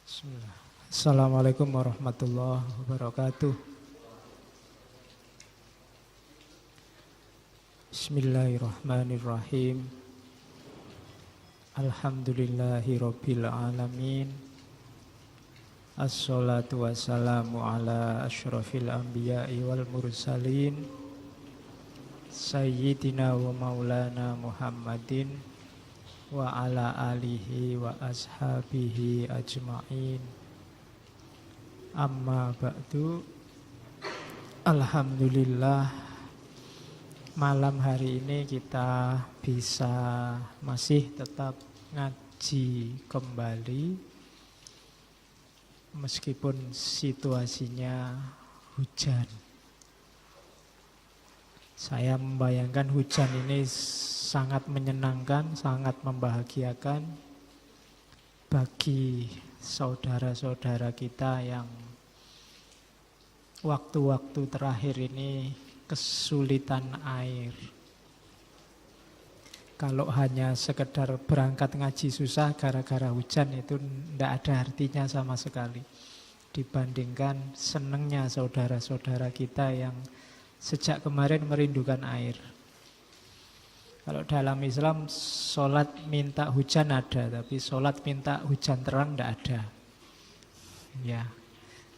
Bismillah. Assalamualaikum warahmatullahi wabarakatuh. Bismillahirrahmanirrahim. Alhamdulillahi rabbil alamin. Assalatu wassalamu ala asyrafil anbiya'i wal mursalin Sayyidina wa maulana Muhammadin wa ala alihi wa ashabihi ajma'in. Amma ba'du. Alhamdulillah, malam hari ini kita bisa masih tetap ngaji kembali meskipun situasinya hujan. Saya membayangkan hujan ini sangat menyenangkan, sangat membahagiakan bagi saudara-saudara kita yang waktu-waktu terakhir ini kesulitan air. Kalau hanya sekedar berangkat ngaji susah gara-gara hujan, itu tidak ada artinya sama sekali dibandingkan senangnya saudara-saudara kita yang sejak kemarin merindukan air. Kalau dalam Islam sholat minta hujan ada, tapi sholat minta hujan terang tidak ada. Ya,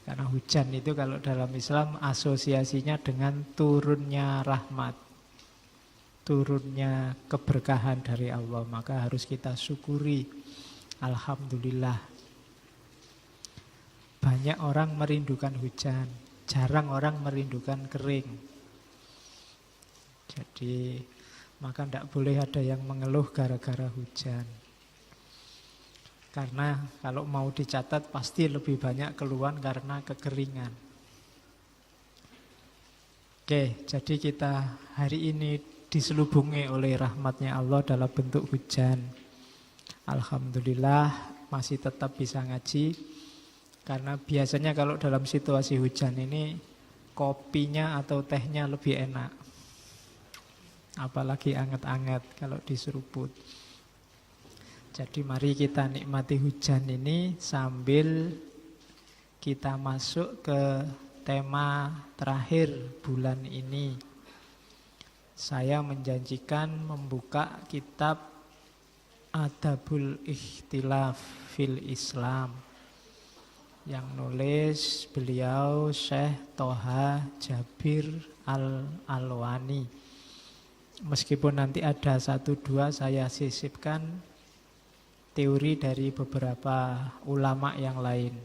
karena hujan itu kalau dalam Islam asosiasinya dengan turunnya rahmat, turunnya keberkahan dari Allah. Maka harus kita syukuri. Alhamdulillah. Banyak orang merindukan hujan, jarang orang merindukan kering. Jadi maka tidak boleh ada yang mengeluh gara-gara hujan. Karena kalau mau dicatat pasti lebih banyak keluhan karena kekeringan. Oke, jadi kita hari ini diselubungi oleh rahmatnya Allah dalam bentuk hujan. Alhamdulillah masih tetap bisa ngaji. Karena biasanya kalau dalam situasi hujan ini kopinya atau tehnya lebih enak. Apalagi anget-anget kalau diseruput. Jadi mari kita nikmati hujan ini sambil kita masuk ke tema terakhir bulan ini. Saya menjanjikan membuka kitab Adabul Ikhtilaf fil Islam yang nulis beliau Syekh Toha Jabir Al-Alwani. Meskipun nanti ada 1-2 saya sisipkan teori dari beberapa ulama yang lain.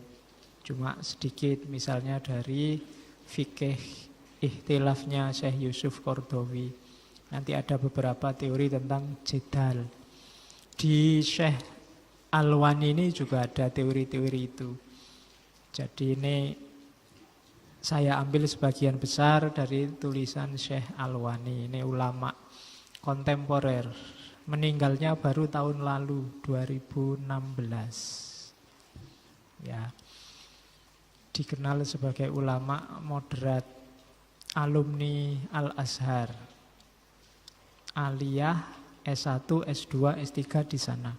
Cuma sedikit, misalnya dari fikih ikhtilafnya Syekh Yusuf Qaradawi. Nanti ada beberapa teori tentang jedal. Di Syekh Alwani ini juga ada teori-teori itu. Jadi ini saya ambil sebagian besar dari tulisan Syekh Alwani. Ini ulama kontemporer. Meninggalnya baru tahun lalu, 2016. Ya. Dikenal sebagai ulama moderat, alumni Al-Azhar. Aliyah S1, S2, S3 di sana.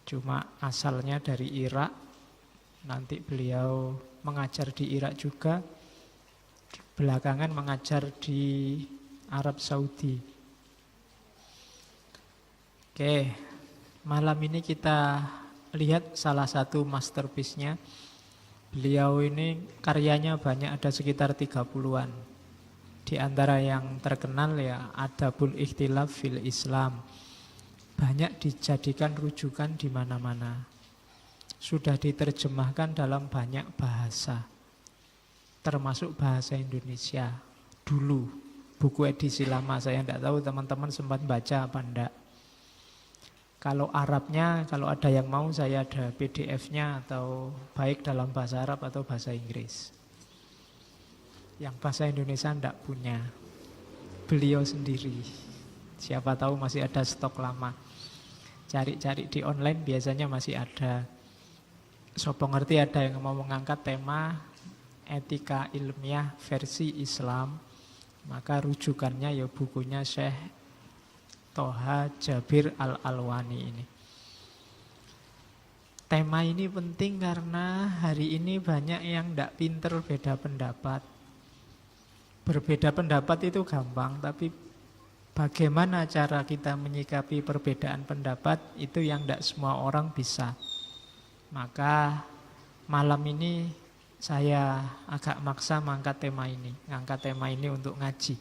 Cuma asalnya dari Irak. Nanti beliau mengajar di Irak juga. Belakangan mengajar di Arab Saudi. Oke, malam ini kita lihat salah satu masterpiece-nya. Beliau ini karyanya banyak, ada sekitar 30-an. Di antara yang terkenal ya Adabul Ikhtilaf fil Islam. Banyak dijadikan rujukan di mana-mana. Sudah diterjemahkan dalam banyak bahasa, termasuk bahasa Indonesia. Dulu, buku edisi lama, saya tidak tahu teman-teman sempat baca apa enggak. Kalau Arabnya, kalau ada yang mau saya ada PDF-nya atau baik dalam bahasa Arab atau bahasa Inggris. Yang bahasa Indonesia tidak punya, beliau sendiri. Siapa tahu masih ada stok lama. Cari-cari di online biasanya masih ada. Sopo ngerti ada yang mau mengangkat tema etika ilmiah versi Islam, maka rujukannya ya bukunya Syekh Toha Jabir Al-Alwani ini. tema ini penting karena hari ini banyak yang tidak pinter beda pendapat. Berbeda pendapat itu gampang, tapi bagaimana cara kita menyikapi perbedaan pendapat itu yang tidak semua orang bisa. Maka malam ini saya agak maksa ngangkat tema ini untuk ngaji.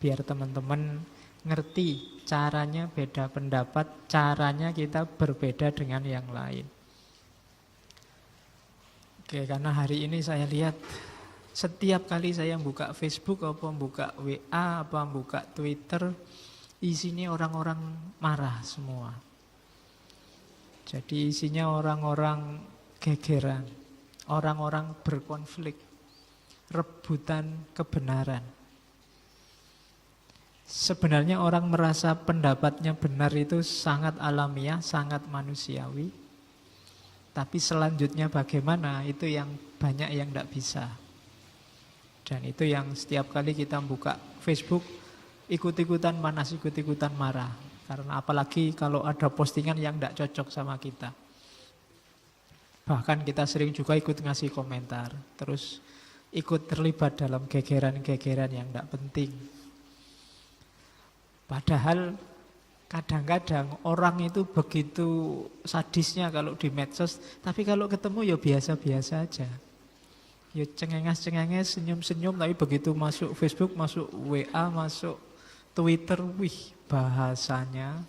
Biar teman-teman ngerti caranya beda pendapat, caranya kita berbeda dengan yang lain. Oke, karena hari ini saya lihat setiap kali saya buka Facebook, apa buka WA, apa buka Twitter, isinya orang-orang marah semua. Jadi isinya orang-orang gegeran, orang-orang berkonflik, rebutan kebenaran. Sebenarnya orang merasa pendapatnya benar itu sangat alamiah, sangat manusiawi. Tapi selanjutnya bagaimana, itu yang banyak yang tidak bisa. Dan itu yang setiap kali kita buka Facebook, ikut-ikutan panas, ikut-ikutan marah. Karena apalagi kalau ada postingan yang tidak cocok sama kita. Bahkan kita sering juga ikut ngasih komentar. Terus ikut terlibat dalam gegeran-gegeran yang tidak penting. Padahal kadang-kadang orang itu begitu sadisnya kalau di medsos, tapi kalau ketemu ya biasa-biasa aja. Ya cengenges-cengenges, senyum-senyum, tapi begitu masuk Facebook, masuk WA, masuk Twitter, wih bahasanya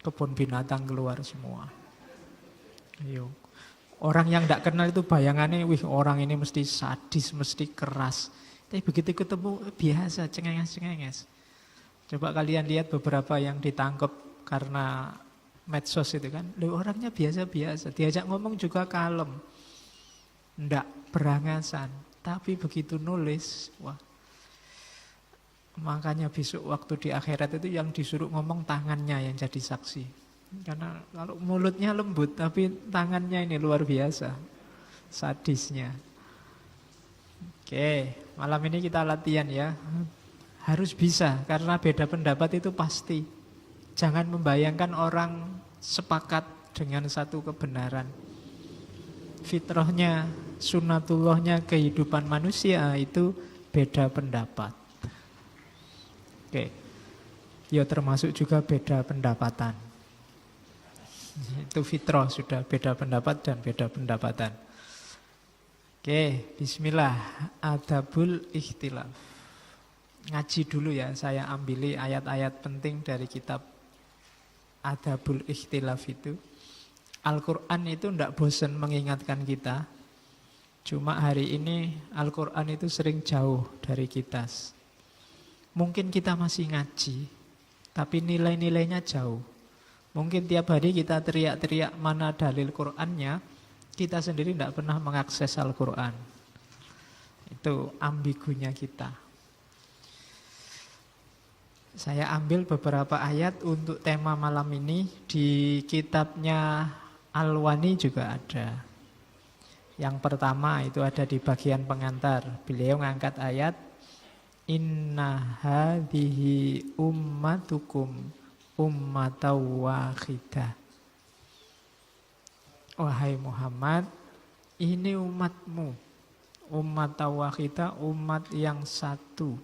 kebun binatang keluar semua. Yo. Orang yang tidak kenal itu bayangannya, wih orang ini mesti sadis, mesti keras. Tapi begitu ketemu biasa, cengenges-cengenges. Coba kalian lihat beberapa yang ditangkap karena medsos itu kan. Loh, orangnya biasa-biasa, diajak ngomong juga kalem. Ndak berangasan, tapi begitu nulis, wah. Makanya besok waktu di akhirat itu yang disuruh ngomong tangannya yang jadi saksi. Karena kalau mulutnya lembut, tapi tangannya ini luar biasa sadisnya. Oke, malam ini kita latihan ya. Harus bisa, karena beda pendapat itu pasti. Jangan membayangkan orang sepakat dengan satu kebenaran. Fitrahnya, sunnatullahnya kehidupan manusia itu beda pendapat. Oke, ya termasuk juga beda pendapatan. Itu fitrah sudah, beda pendapat dan beda pendapatan. Oke, bismillah, adabul ikhtilaf. Ngaji dulu ya, saya ambili ayat-ayat penting dari kitab Adabul Ikhtilaf itu. Al-Quran itu tidak bosan mengingatkan kita. Cuma hari ini Al-Quran itu sering jauh dari kita. Mungkin kita masih ngaji, tapi nilai-nilainya jauh. Mungkin tiap hari kita teriak-teriak mana dalil Qurannya, kita sendiri tidak pernah mengakses Al-Quran. Itu ambigunya kita. Saya ambil beberapa ayat untuk tema malam ini. Di kitabnya Al-Wani juga ada. Yang pertama itu ada di bagian pengantar. Beliau ngangkat ayat Inna hadhihi ummatukum ummataw wahidah. Wahai Muhammad, ini umatmu, ummataw wahidah, umat yang satu.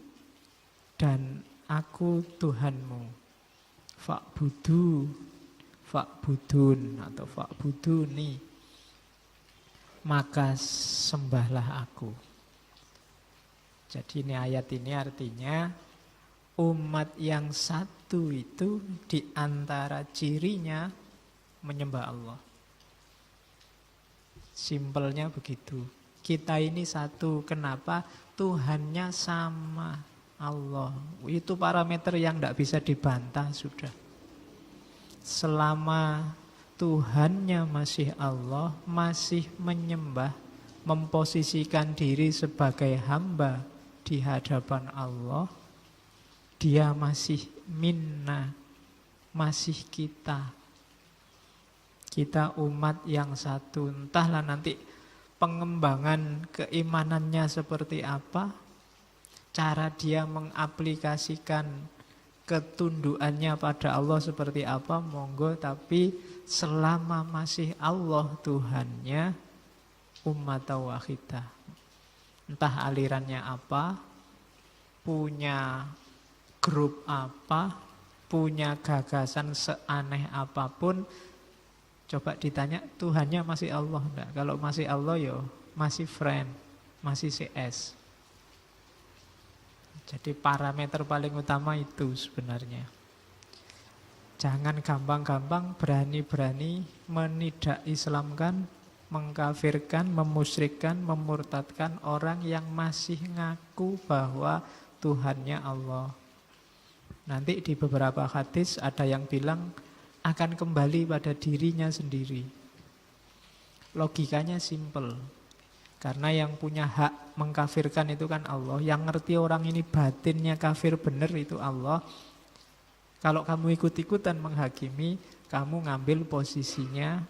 Dan aku Tuhanmu. Fa'budun atau fa'buduni. Maka sembahlah aku. Jadi ini ayat ini artinya umat yang satu itu di antara cirinya menyembah Allah. Simpelnya begitu. Kita ini satu. Kenapa? Tuhannya sama. Allah, itu parameter yang tidak bisa dibantah sudah. Selama Tuhannya masih Allah, masih menyembah, memposisikan diri sebagai hamba di hadapan Allah, dia masih minna, masih kita. Kita umat yang satu. Entahlah nanti pengembangan keimanannya seperti apa, cara dia mengaplikasikan ketundukannya pada Allah seperti apa, monggo. Tapi selama masih Allah Tuhannya, ummah wahidah. Entah alirannya apa, punya grup apa, punya gagasan seaneh apapun, coba ditanya Tuhannya masih Allah enggak? Kalau masih Allah yo masih friend, masih CS. Jadi parameter paling utama itu sebenarnya. Jangan gampang-gampang berani-berani menidak Islamkan, mengkafirkan, memusyrikkan, memurtadkan orang yang masih ngaku bahwa Tuhannya Allah. Nanti di beberapa hadis ada yang bilang akan kembali pada dirinya sendiri. Logikanya simple. Karena yang punya hak mengkafirkan itu kan Allah. Yang ngerti orang ini batinnya kafir benar itu Allah. Kalau kamu ikut-ikutan menghakimi, kamu ngambil posisinya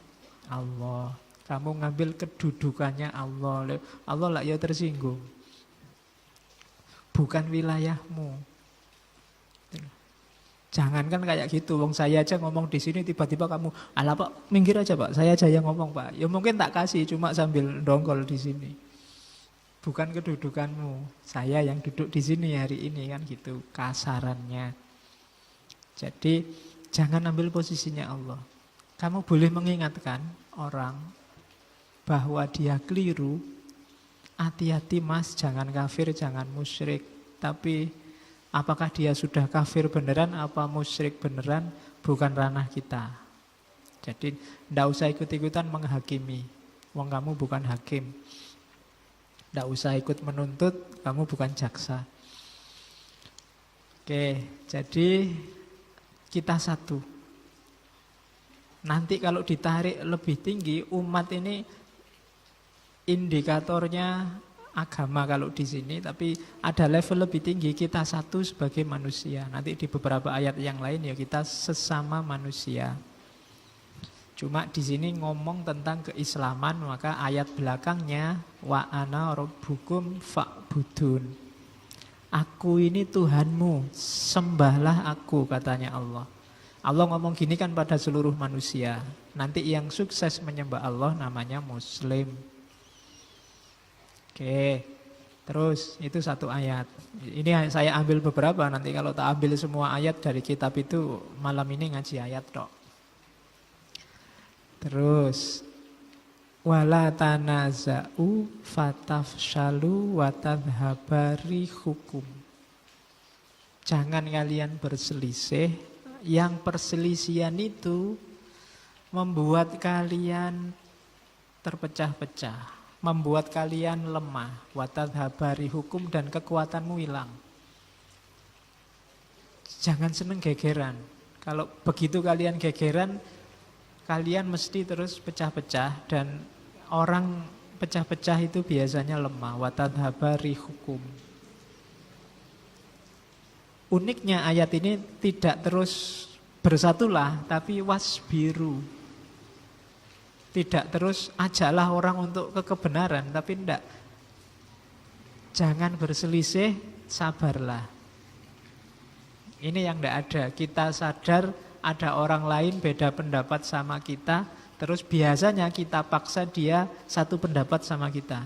Allah. Kamu ngambil kedudukannya Allah. Allah lah ya tersinggung. Bukan wilayahmu. Jangankan kayak gitu, wong saya aja ngomong di sini tiba-tiba kamu, alah Pak, minggir aja Pak, saya aja yang ngomong Pak. Ya mungkin tak kasih, cuma sambil dongkol di sini. Bukan kedudukanmu, saya yang duduk di sini hari ini kan gitu, kasarannya. Jadi jangan ambil posisinya Allah. Kamu boleh mengingatkan orang bahwa dia keliru. Hati-hati mas, jangan kafir, jangan musyrik. Tapi apakah dia sudah kafir beneran, apa musyrik beneran, bukan ranah kita. Jadi tidak usah ikut-ikutan menghakimi. Wong kamu bukan hakim. Tidak usah ikut menuntut, kamu bukan jaksa. Oke, jadi kita satu. Nanti kalau ditarik lebih tinggi, umat ini indikatornya agama kalau di sini, tapi ada level lebih tinggi, kita satu sebagai manusia. Nanti di beberapa ayat yang lain ya kita sesama manusia. Cuma di sini ngomong tentang keislaman, maka ayat belakangnya wa ana rabbukum fa'budun. Aku ini Tuhanmu, sembahlah aku, katanya Allah. Allah ngomong gini kan pada seluruh manusia. Nanti yang sukses menyembah Allah namanya Muslim. Oke, terus itu satu ayat. Ini saya ambil beberapa, nanti kalau tak ambil semua ayat dari kitab itu malam ini ngaji ayat tok. Terus wala tanaza'u fatafshalu watadhabari hukum. Jangan kalian berselisih, yang perselisihan itu membuat kalian terpecah-pecah. Membuat kalian lemah, watadhabari hukum, dan kekuatanmu hilang. Jangan seneng gegeran. Kalau begitu kalian gegeran, kalian mesti terus pecah-pecah, dan orang pecah-pecah itu biasanya lemah. Watadhabari hukum. Uniknya ayat ini tidak terus bersatulah, tapi wasbiru. Tidak terus ajaklah orang untuk kebenaran, tapi tidak. Jangan berselisih, sabarlah. Ini yang tidak ada. Kita sadar ada orang lain beda pendapat sama kita, terus biasanya kita paksa dia satu pendapat sama kita.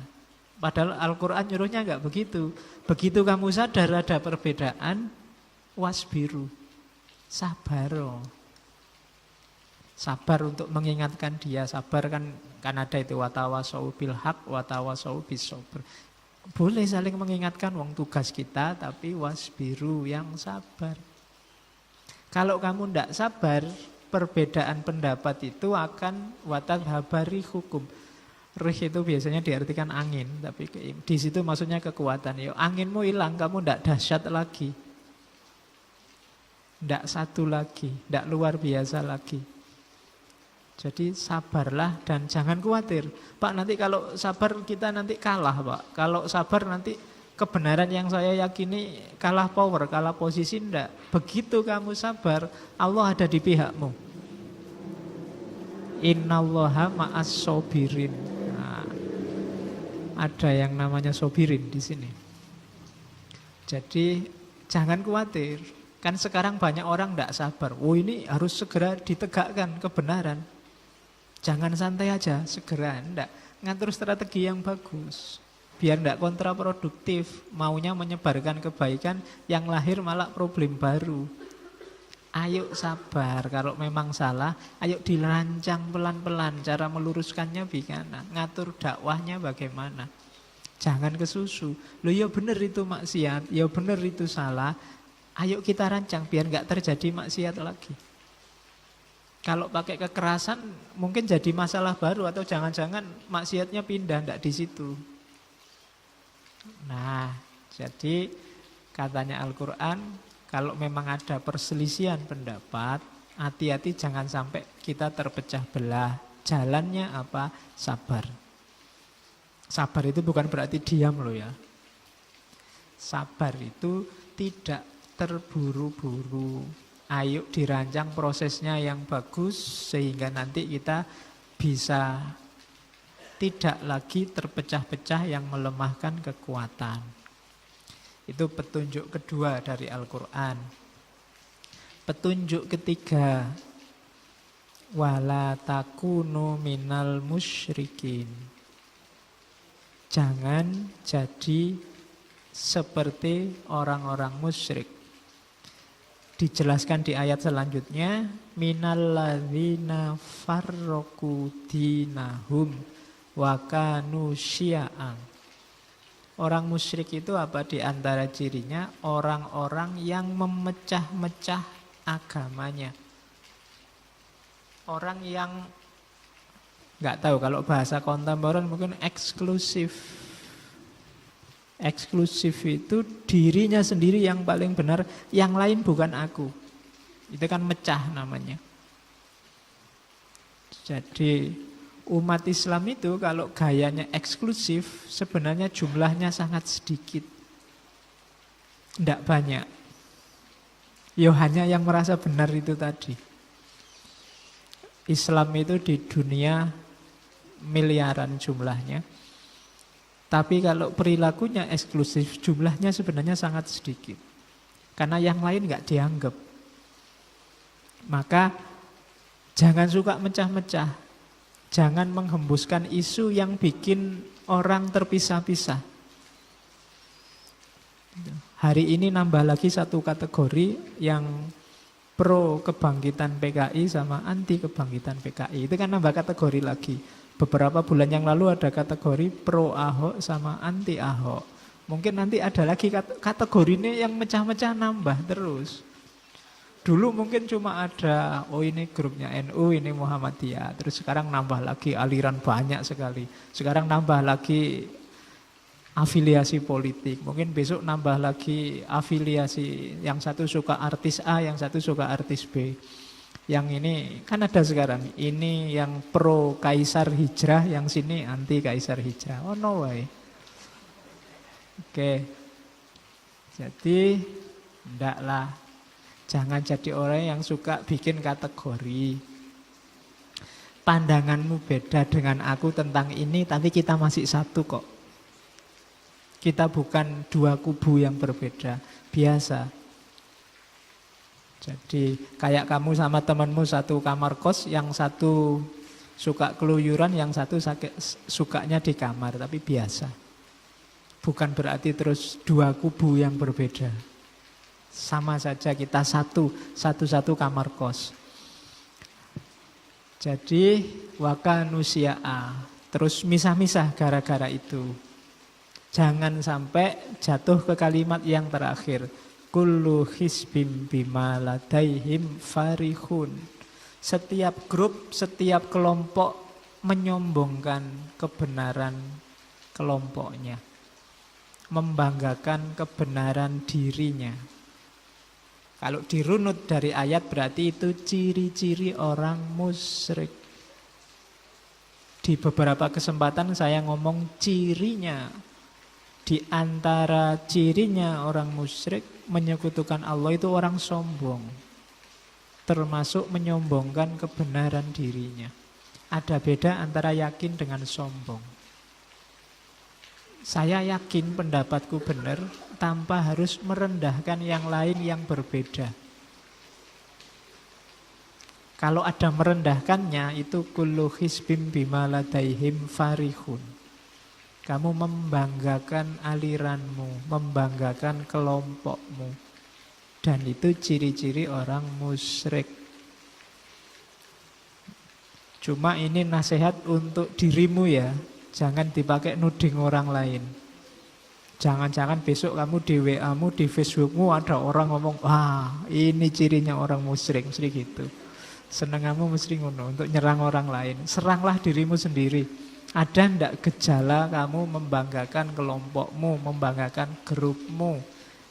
Padahal Al-Quran nyuruhnya enggak begitu. Begitu kamu sadar ada perbedaan, wasbiru, sabaro. Sabar untuk mengingatkan dia, sabar kan ada itu watawasau bil haq, watawasau bis sabr. Boleh saling mengingatkan, wong tugas kita, tapi wasbiru, yang sabar. Kalau kamu tidak sabar, perbedaan pendapat itu akan watadhabari hukum. Rih itu biasanya diartikan angin, tapi di situ maksudnya kekuatan. Yo, anginmu hilang, kamu tidak dahsyat lagi, tidak satu lagi, tidak luar biasa lagi. Jadi sabarlah dan jangan khawatir. Pak, nanti kalau sabar kita nanti kalah Pak. Kalau sabar nanti kebenaran yang saya yakini kalah power, kalah posisi, enggak. Begitu kamu sabar, Allah ada di pihakmu. Innallaha ma'as sobirin. Nah, ada yang namanya sobirin di sini. Jadi jangan khawatir. Kan sekarang banyak orang tidak sabar. Oh ini harus segera ditegakkan kebenaran. Jangan santai aja, segera. Enggak. Ngatur strategi yang bagus. Biar tidak kontraproduktif. Maunya menyebarkan kebaikan, yang lahir malah problem baru. Ayo sabar, kalau memang salah, ayo dirancang pelan-pelan. Cara meluruskannya bagaimana, ngatur dakwahnya bagaimana. Jangan kesusu. Loh ya benar itu maksiat, ya benar itu salah. Ayo kita rancang biar nggak terjadi maksiat lagi. Kalau pakai kekerasan mungkin jadi masalah baru, atau jangan-jangan maksiatnya pindah, nggak di situ. Nah, jadi katanya Al-Quran, kalau memang ada perselisihan pendapat, hati-hati jangan sampai kita terpecah belah. Jalannya apa? Sabar. Sabar itu bukan berarti diam loh ya. Sabar itu tidak terburu-buru. Ayo dirancang prosesnya yang bagus sehingga nanti kita bisa tidak lagi terpecah-pecah yang melemahkan kekuatan. Itu petunjuk kedua dari Al-Quran. Petunjuk ketiga, wala takunu minal musyrikin. Jangan jadi seperti orang-orang musyrik. Dijelaskan di ayat selanjutnya, minal ladzina farraqu dinahum wa kanu syia'an. Orang musyrik itu apa? Di antara cirinya orang-orang yang memecah-mecah agamanya. Orang yang nggak tahu, kalau bahasa kontemporer mungkin eksklusif. Eksklusif itu dirinya sendiri yang paling benar, yang lain bukan aku. Itu kan mecah namanya. Jadi umat Islam itu kalau gayanya eksklusif, sebenarnya jumlahnya sangat sedikit. Tidak banyak. Ya hanya yang merasa benar itu tadi. Islam itu di dunia miliaran jumlahnya. Tapi kalau perilakunya eksklusif, jumlahnya sebenarnya sangat sedikit. Karena yang lain nggak dianggap. Maka jangan suka mecah-mecah. Jangan menghembuskan isu yang bikin orang terpisah-pisah. Hari ini nambah lagi satu kategori yang pro kebangkitan PKI sama anti kebangkitan PKI. Itu kan nambah kategori lagi. Beberapa bulan yang lalu ada kategori pro Ahok sama anti Ahok. Mungkin nanti ada lagi kategori ini yang mecah-mecah nambah terus. Dulu mungkin cuma ada, oh ini grupnya NU, ini Muhammadiyah. Terus sekarang nambah lagi aliran banyak sekali. Sekarang nambah lagi afiliasi politik. Mungkin besok nambah lagi afiliasi. Yang satu suka artis A, yang satu suka artis B. Yang ini kan ada sekarang. Ini yang pro Kaisar Hijrah, yang sini anti Kaisar Hijrah. Oh no way. Oke. Jadi ndaklah. Jangan jadi orang yang suka bikin kategori. Pandanganmu beda dengan aku tentang ini, tapi kita masih satu kok. Kita bukan dua kubu yang berbeda. Biasa. Jadi kayak kamu sama temanmu satu kamar kos, yang satu suka keluyuran, yang satu sukanya di kamar, tapi biasa. Bukan berarti terus dua kubu yang berbeda. Sama saja kita satu kamar kos. Jadi wakanusia'a. Terus misah-misah gara-gara itu. Jangan sampai jatuh ke kalimat yang terakhir. Kullu hisbim bima ladaihim farihun. Setiap grup, setiap kelompok menyombongkan kebenaran kelompoknya. Membanggakan kebenaran dirinya. Kalau dirunut dari ayat berarti itu ciri-ciri orang musyrik. Di beberapa kesempatan saya ngomong cirinya. Di antara cirinya orang musyrik menyekutukan Allah itu orang sombong. Termasuk menyombongkan kebenaran dirinya. Ada beda antara yakin dengan sombong. Saya yakin pendapatku benar tanpa harus merendahkan yang lain yang berbeda. Kalau ada merendahkannya itu kullu hizbim bima ladaihim farihun. Kamu membanggakan aliranmu, membanggakan kelompokmu. Dan itu ciri-ciri orang musyrik. Cuma ini nasihat untuk dirimu ya. Jangan dipakai nuding orang lain. Jangan-jangan besok kamu di WA-mu, di Facebook-mu ada orang ngomong, wah ini cirinya orang musyrik, mesti gitu. Senengamu mesti ngono untuk nyerang orang lain. Seranglah dirimu sendiri. Ada ndak gejala kamu membanggakan kelompokmu, membanggakan grupmu?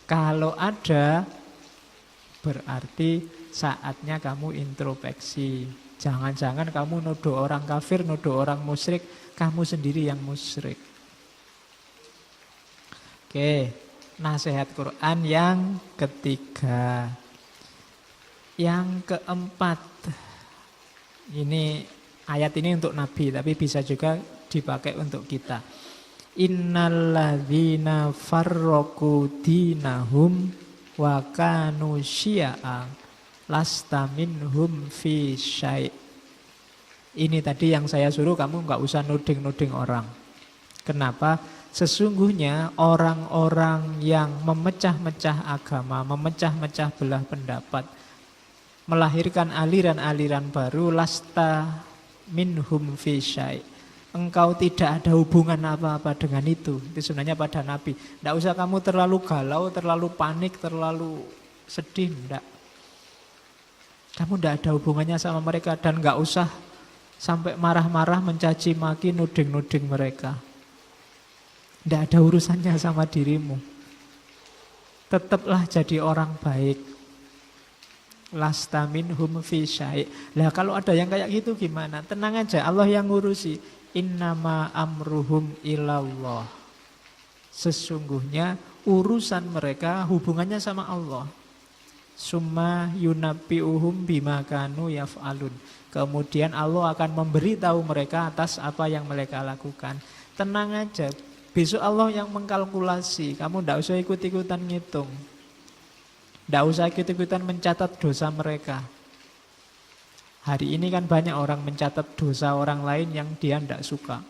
Kalau ada, berarti saatnya kamu introspeksi. Jangan-jangan kamu nuduh orang kafir, nuduh orang musyrik, kamu sendiri yang musyrik. Oke, nasihat Quran yang ketiga. Yang keempat, ini ayat ini untuk Nabi, tapi bisa juga dipakai untuk kita. Innalladzina farraqu dinahum wa kanu syi'a lasta minhum fi syai'. Ini tadi yang saya suruh kamu nggak usah nuding-nuding orang. Kenapa? Sesungguhnya orang-orang yang memecah-mecah agama, memecah-mecah belah pendapat, melahirkan aliran-aliran baru, lasta minhum fi syai'. Engkau tidak ada hubungan apa-apa dengan itu. Itu sebenarnya pada Nabi. Tidak usah kamu terlalu galau, terlalu panik, terlalu sedih. Tidak. Kamu tidak ada hubungannya sama mereka. Dan nggak usah sampai marah-marah, mencaci maki, nuding-nuding mereka. Tidak ada urusannya sama dirimu. Tetaplah jadi orang baik. Lasta minhum fi syai'. Lah kalau ada yang kayak gitu gimana? Tenang aja, Allah yang ngurusi. Innama amruhum ilallah. Sesungguhnya urusan mereka hubungannya sama Allah. Summa yunabbi'uhum bima kanu yaf'alun. Kemudian Allah akan memberitahu mereka atas apa yang mereka lakukan. Tenang aja, besok Allah yang mengkalkulasi. Kamu tidak usah ikut-ikutan ngitung. Tidak usah ikut-ikutan mencatat dosa mereka. Hari ini kan banyak orang mencatat dosa orang lain yang dia tidak suka.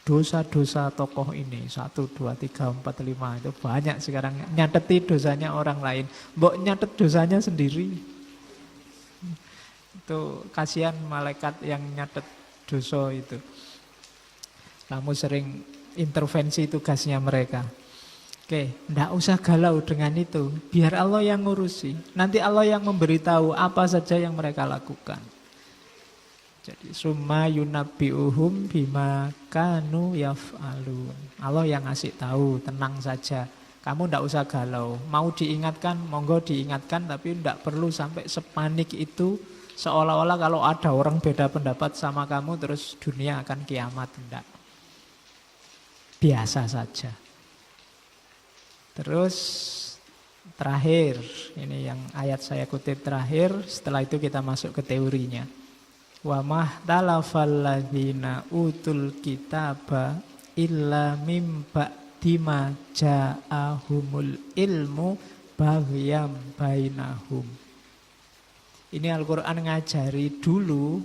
Dosa-dosa tokoh ini 1, 2, 3, 4, 5 itu banyak sekarang nyateti dosanya orang lain. Mbok nyatet dosanya sendiri. Itu kasihan malaikat yang nyatet dosa itu. Kamu sering intervensi tugasnya mereka. Oke, tidak usah galau dengan itu. Biar Allah yang ngurusi. Nanti Allah yang memberitahu apa saja yang mereka lakukan. Jadi summa yunabbi'uhum bima kanu yaf'alun. Allah yang ngasih tahu, tenang saja. Kamu tidak usah galau. Mau diingatkan, monggo diingatkan, tapi tidak perlu sampai sepanik itu. Seolah-olah kalau ada orang beda pendapat sama kamu, terus dunia akan kiamat. Tidak. Biasa saja. Terus terakhir, ini yang ayat saya kutip terakhir, setelah itu kita masuk ke teorinya. Wa mahtalafal ladzina utul kitaba illa mim ba'di ma ja'ahumul ilmu baghyam bainahum. Ini Al-Qur'an ngajari dulu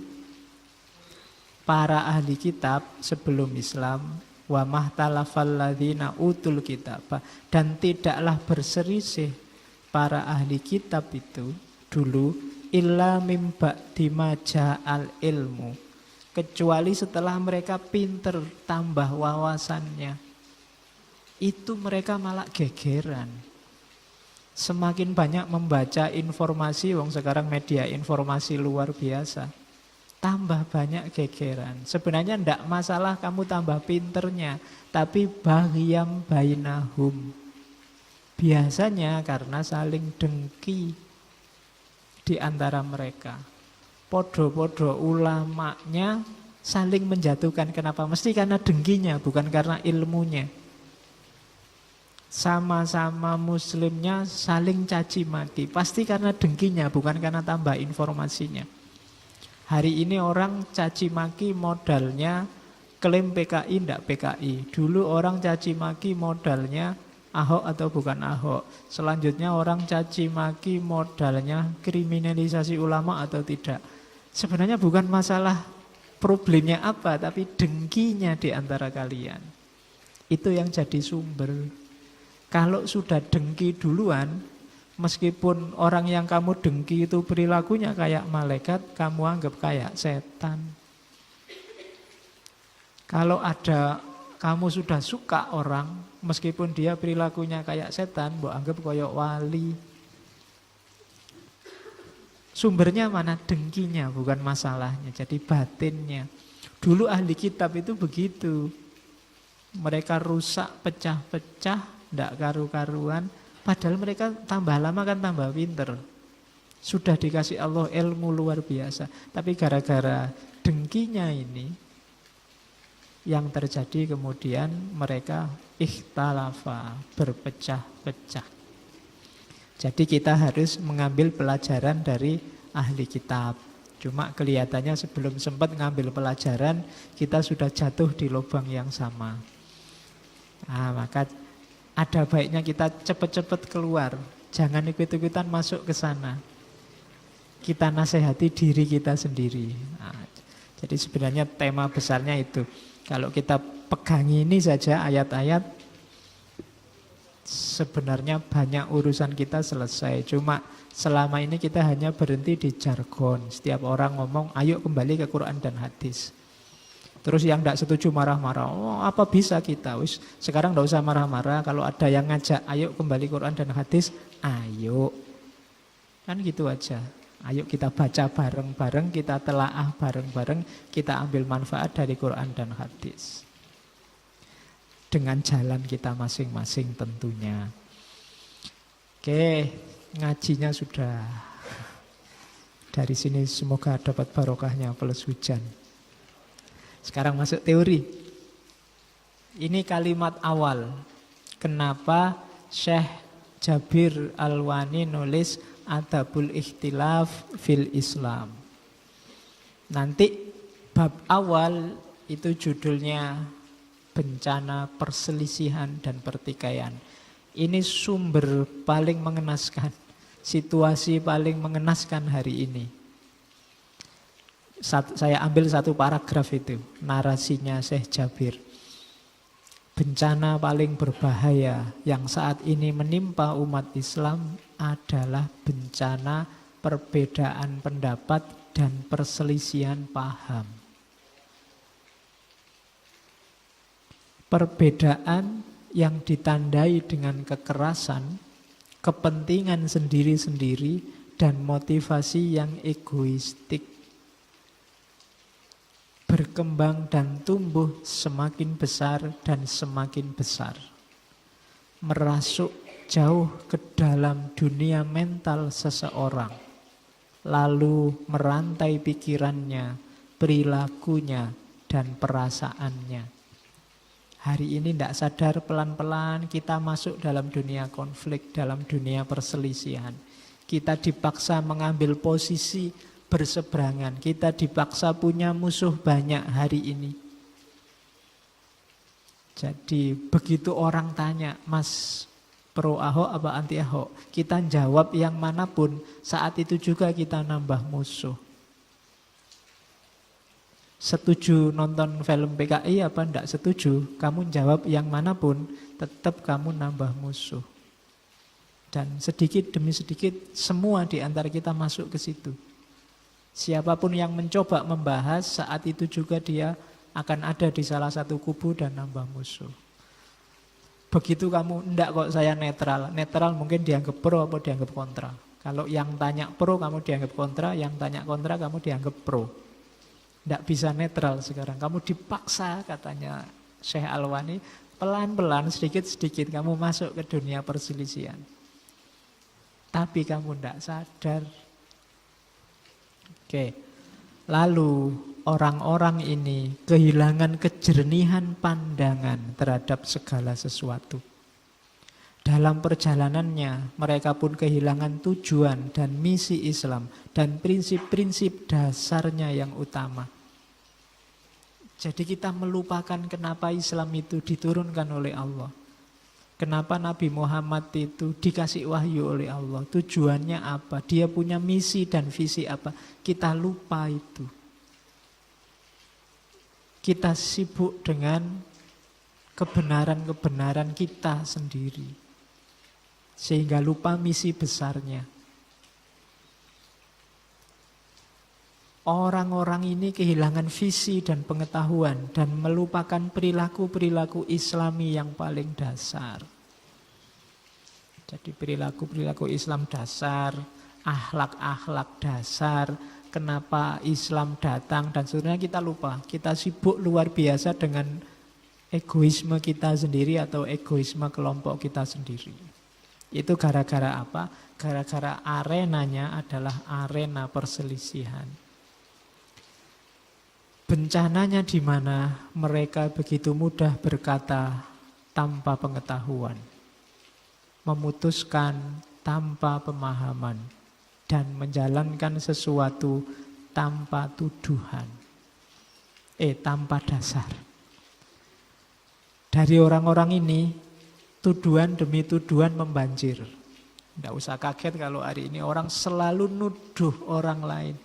para ahli kitab sebelum Islam. Wa mahtalafal ladzina utul kitab, dan tidaklah berselisih para ahli kitab itu dulu illa mim ba'di ma ja'al ilmu, kecuali setelah mereka pinter tambah wawasannya. Itu mereka malah gegeran. Semakin banyak membaca informasi, wong sekarang media informasi luar biasa. Tambah banyak gegeran. Sebenarnya tidak masalah kamu tambah pinternya, tapi baghyam bainahum. Biasanya karena saling dengki di antara mereka. Podo-podo ulamanya saling menjatuhkan. Kenapa? Mesti karena dengkinya, bukan karena ilmunya. Sama-sama muslimnya saling caci maki. Pasti karena dengkinya, bukan karena tambah informasinya. Hari ini orang caci maki modalnya klaim PKI ndak PKI. Dulu orang caci maki modalnya Ahok atau bukan Ahok. Selanjutnya orang caci maki modalnya kriminalisasi ulama atau tidak. Sebenarnya bukan masalah problemnya apa, tapi dengkinya di antara kalian. Itu yang jadi sumber. Kalau sudah dengki duluan, meskipun orang yang kamu dengki itu perilakunya kayak malaikat, kamu anggap kayak setan. Kalau ada kamu sudah suka orang, meskipun dia perilakunya kayak setan, mbok anggap koyok wali. Sumbernya mana? Dengkinya, bukan masalahnya. Jadi batinnya. Dulu ahli kitab itu begitu. Mereka rusak, pecah-pecah, ndak karu-karuan. Padahal mereka tambah lama kan tambah pinter. Sudah dikasih Allah ilmu luar biasa. Tapi gara-gara dengkinya ini, yang terjadi kemudian mereka ikhtalafa, berpecah-pecah. Jadi kita harus mengambil pelajaran dari ahli kitab. Cuma kelihatannya sebelum sempat ngambil pelajaran, kita sudah jatuh di lubang yang sama. Nah, maka ada baiknya kita cepat-cepat keluar. Jangan ikut-ikutan masuk ke sana. Kita nasihati diri kita sendiri. Nah, jadi sebenarnya tema besarnya itu. Kalau kita pegangi ini saja ayat-ayat, sebenarnya banyak urusan kita selesai. Cuma selama ini kita hanya berhenti di jargon. Setiap orang ngomong, ayo kembali ke Quran dan hadis. Terus yang tidak setuju marah-marah. Oh, apa bisa kita? Wis, sekarang tidak usah marah-marah. Kalau ada yang ngajak, ayo kembali Quran dan hadis, ayo. Kan gitu aja. Ayo kita baca bareng-bareng, kita telaah bareng-bareng, kita ambil manfaat dari Quran dan hadis. Dengan jalan kita masing-masing tentunya. Oke, ngajinya sudah. Dari sini semoga dapat barokahnya plus hujan. Sekarang masuk teori. Ini kalimat awal. Kenapa Syekh Jabir Alwani nulis Adabul Ikhtilaf fil Islam. Nanti bab awal itu judulnya bencana perselisihan dan pertikaian. Ini sumber paling mengenaskan, situasi paling mengenaskan hari ini. Saya ambil satu paragraf itu, narasinya Syekh Jabir. Bencana paling berbahaya yang saat ini menimpa umat Islam adalah bencana perbedaan pendapat dan perselisihan paham. Perbedaan yang ditandai dengan kekerasan, kepentingan sendiri-sendiri, dan motivasi yang egoistik. Berkembang dan tumbuh semakin besar dan semakin besar. Merasuk jauh ke dalam dunia mental seseorang. Lalu merantai pikirannya, perilakunya, dan perasaannya. Hari ini tidak sadar pelan-pelan kita masuk dalam dunia konflik, dalam dunia perselisihan. Kita dipaksa mengambil posisi berseberangan. Kita dipaksa punya musuh banyak hari ini. Jadi begitu orang tanya, Mas pro Ahok apa anti Ahok? Kita jawab yang manapun, saat itu juga kita nambah musuh. Setuju nonton film PKI apa enggak setuju? Kamu jawab yang manapun, tetap kamu nambah musuh. Dan sedikit demi sedikit semua di antara kita masuk ke situ. Siapapun yang mencoba membahas, saat itu juga dia akan ada di salah satu kubu dan nambah musuh. Begitu kamu, enggak kok saya netral. Netral mungkin dianggap pro atau dianggap kontra. Kalau yang tanya pro kamu dianggap kontra, yang tanya kontra kamu dianggap pro. Enggak bisa netral sekarang. Kamu dipaksa, katanya Syekh Alwani, pelan-pelan sedikit-sedikit kamu masuk ke dunia perselisihan. Tapi kamu enggak sadar. Oke, lalu orang-orang ini kehilangan kejernihan pandangan terhadap segala sesuatu. Dalam perjalanannya, mereka pun kehilangan tujuan dan misi Islam dan prinsip-prinsip dasarnya yang utama. Jadi kita melupakan kenapa Islam itu diturunkan oleh Allah. Kenapa Nabi Muhammad itu dikasih wahyu oleh Allah. Tujuannya apa? Dia punya misi dan visi apa? Kita lupa itu. Kita sibuk dengan kebenaran-kebenaran kita sendiri. Sehingga lupa misi besarnya. Orang-orang ini kehilangan visi dan pengetahuan dan melupakan perilaku-perilaku Islami yang paling dasar. Jadi perilaku-perilaku Islam dasar, akhlak-akhlak dasar, kenapa Islam datang dan sebenarnya kita lupa. Kita sibuk luar biasa dengan egoisme kita sendiri atau egoisme kelompok kita sendiri. Itu gara-gara apa? Gara-gara arenanya adalah arena perselisihan. Bencananya di mana mereka begitu mudah berkata tanpa pengetahuan, memutuskan tanpa pemahaman, dan menjalankan sesuatu tanpa tuduhan, tanpa dasar. Dari orang-orang ini, tuduhan demi tuduhan membanjir. Tidak usah kaget kalau hari ini orang selalu nuduh orang lain.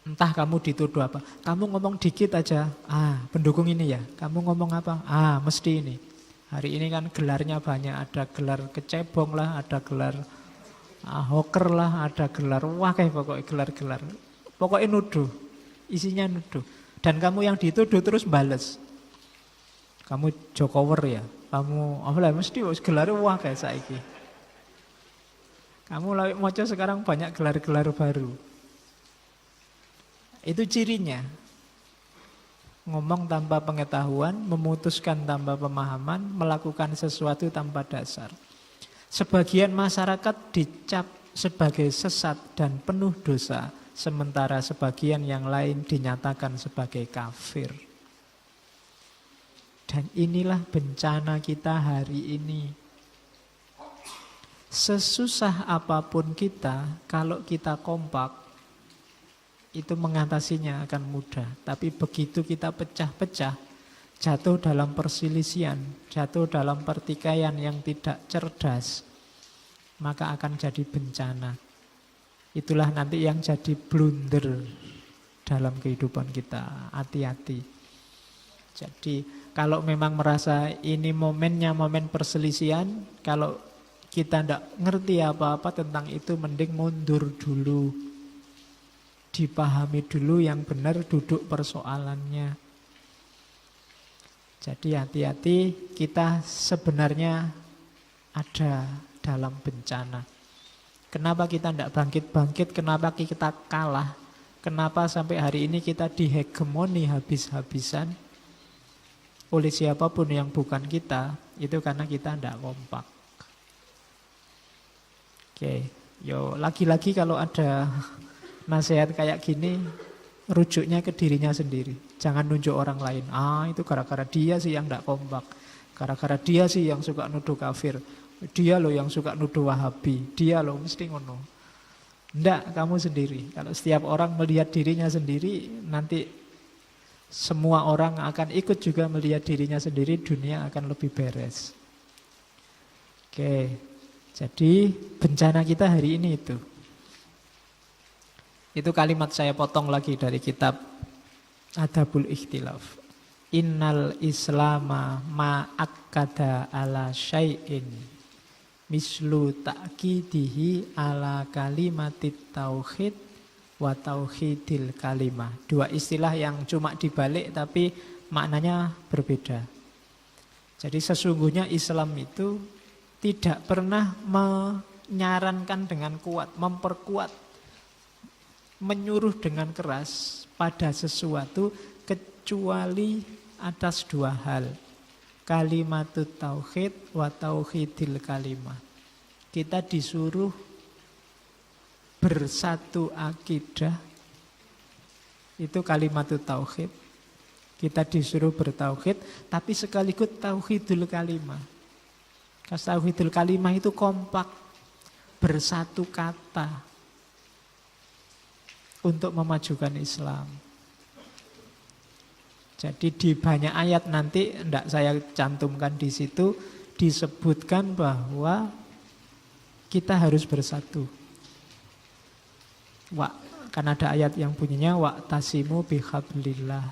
Entah kamu dituduh apa. Kamu ngomong dikit aja, pendukung ini ya. Kamu ngomong apa? Mesti ini. Hari ini kan gelarnya banyak. Ada gelar kecebong lah, ada gelar hoker lah, ada gelar kayak pokoknya gelar-gelar. Pokoknya nuduh. Isinya nuduh. Dan kamu yang dituduh terus bales. Kamu Jokower ya. Kamu mesti gelar kayak saiki. Kamu lawik moco sekarang banyak gelar-gelar baru. Itu cirinya. Ngomong tanpa pengetahuan, memutuskan tanpa pemahaman, melakukan sesuatu tanpa dasar. Sebagian masyarakat dicap sebagai sesat dan penuh dosa, sementara sebagian yang lain dinyatakan sebagai kafir. Dan inilah bencana kita hari ini. Sesusah apapun kita, kalau kita kompak, itu mengatasinya akan mudah. Tapi begitu kita pecah-pecah, jatuh dalam perselisihan, jatuh dalam pertikaian yang tidak cerdas, maka akan jadi bencana. Itulah nanti yang jadi blunder dalam kehidupan kita. Hati-hati. Jadi kalau memang merasa ini momennya momen perselisihan, kalau kita tidak ngerti apa-apa tentang itu, mending mundur dulu. Dipahami dulu yang benar duduk persoalannya. Jadi hati-hati, kita sebenarnya ada dalam bencana. Kenapa kita tidak bangkit-bangkit? Kenapa kita kalah? Kenapa sampai hari ini kita dihegemoni habis-habisan oleh siapapun yang bukan kita? Itu karena kita tidak kompak. Oke, lagi-lagi kalau ada nasihat kayak gini, rujuknya ke dirinya sendiri. Jangan nunjuk orang lain. Itu gara-gara dia sih yang tidak kompak. Gara-gara dia sih yang suka nuduh kafir. Dia loh yang suka nuduh Wahabi. Dia loh mesti ngono. Enggak, kamu sendiri. Kalau setiap orang melihat dirinya sendiri, nanti semua orang akan ikut juga melihat dirinya sendiri, dunia akan lebih beres. Oke, jadi bencana kita hari ini itu. Itu kalimat saya potong lagi dari kitab Adabul Ikhtilaf. Innal islama ma'akkada ala syai'in mislu ta'kidihi ala kalimatit tauhid wa tauhidil kalimah. Dua istilah yang cuma dibalik tapi maknanya berbeda. Jadi sesungguhnya Islam itu tidak pernah menyarankan dengan kuat, memperkuat, menyuruh dengan keras pada sesuatu kecuali atas dua hal. Kalimatut tauhid wa tauhidil kalimah. Kita disuruh bersatu akidah, itu kalimatut tauhid. Kita disuruh bertauhid, tapi sekaligus tauhidul kalimah. Tauhidul kalimah itu kompak, bersatu kata untuk memajukan Islam. Jadi di banyak ayat nanti tidak saya cantumkan di situ disebutkan bahwa kita harus bersatu. Kan ada ayat yang bunyinya wa'tasimu bihablillah.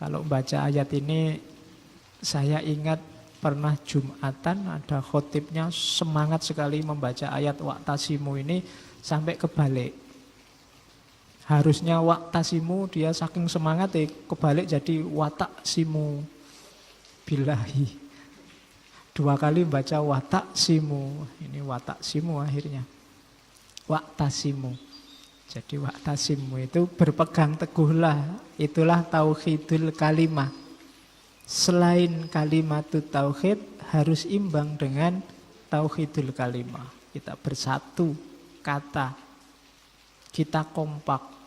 Kalau baca ayat ini saya ingat pernah Jumatan ada khotibnya semangat sekali membaca ayat wa'tasimu ini sampai kebalik. Harusnya wa'tasimu dia saking semangat kebalik jadi wata'simu billahi. 2 kali baca wata'simu. Ini wata'simu akhirnya. Wa'tasimu. Jadi wa'tasimu itu berpegang teguhlah. Itulah tauhidul kalimah. Selain kalimatut tauhid harus imbang dengan tauhidul kalimah. Kita bersatu kata. Kita kompak.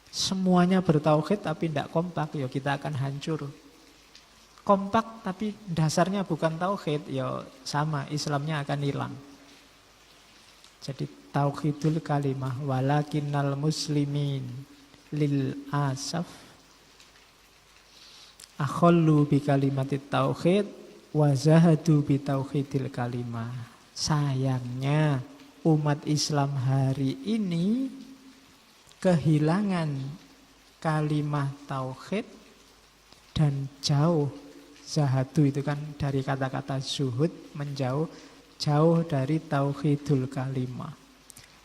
Semuanya bertauhid tapi tidak kompak, ya kita akan hancur. Kompak tapi dasarnya bukan tauhid, ya sama, Islamnya akan hilang. Jadi tauhidul kalimah walakinnal muslimin lil asaf akhallu bi kalimatit tauhid wa zahadu bi tauhidil kalimah. Sayangnya umat Islam hari ini kehilangan kalimat tauhid dan jauh. Zahadu itu kan dari kata-kata zuhud, menjauh, jauh dari tauhidul kalimah.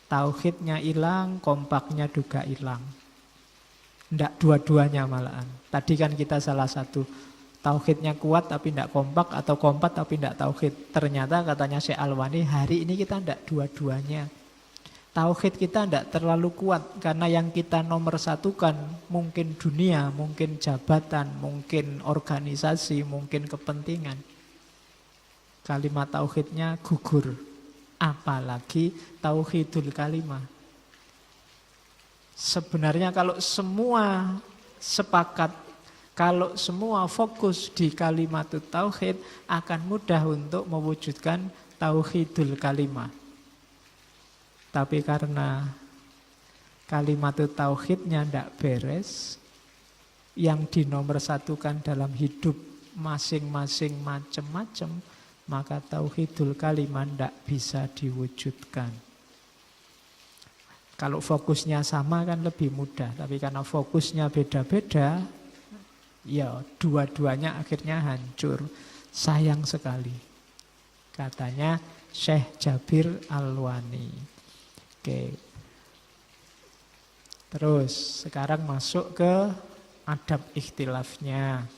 Tauhidnya hilang, kompaknya juga hilang. Tidak dua-duanya malahan. Tadi kan kita salah satu, tauhidnya kuat tapi tidak kompak, atau kompak tapi tidak tauhid. Ternyata katanya Syekh Alwani, hari ini kita tidak dua-duanya. Tauhid kita tidak terlalu kuat karena yang kita nomor satukan mungkin dunia, mungkin jabatan, mungkin organisasi, mungkin kepentingan. Kalimat tauhidnya gugur, apalagi tauhidul kalimah. Sebenarnya kalau semua sepakat, kalau semua fokus di kalimat tauhid akan mudah untuk mewujudkan tauhidul kalimah. Tapi karena kalimat tauhidnya tidak beres, yang dinomorsatukan dalam hidup masing-masing macam-macam, maka tauhidul kalimah tidak bisa diwujudkan. Kalau fokusnya sama kan lebih mudah, tapi karena fokusnya beda-beda, ya dua-duanya akhirnya hancur. Sayang sekali. Katanya Syekh Jabir Alwani. Oke. Terus sekarang masuk ke adab ikhtilafnya.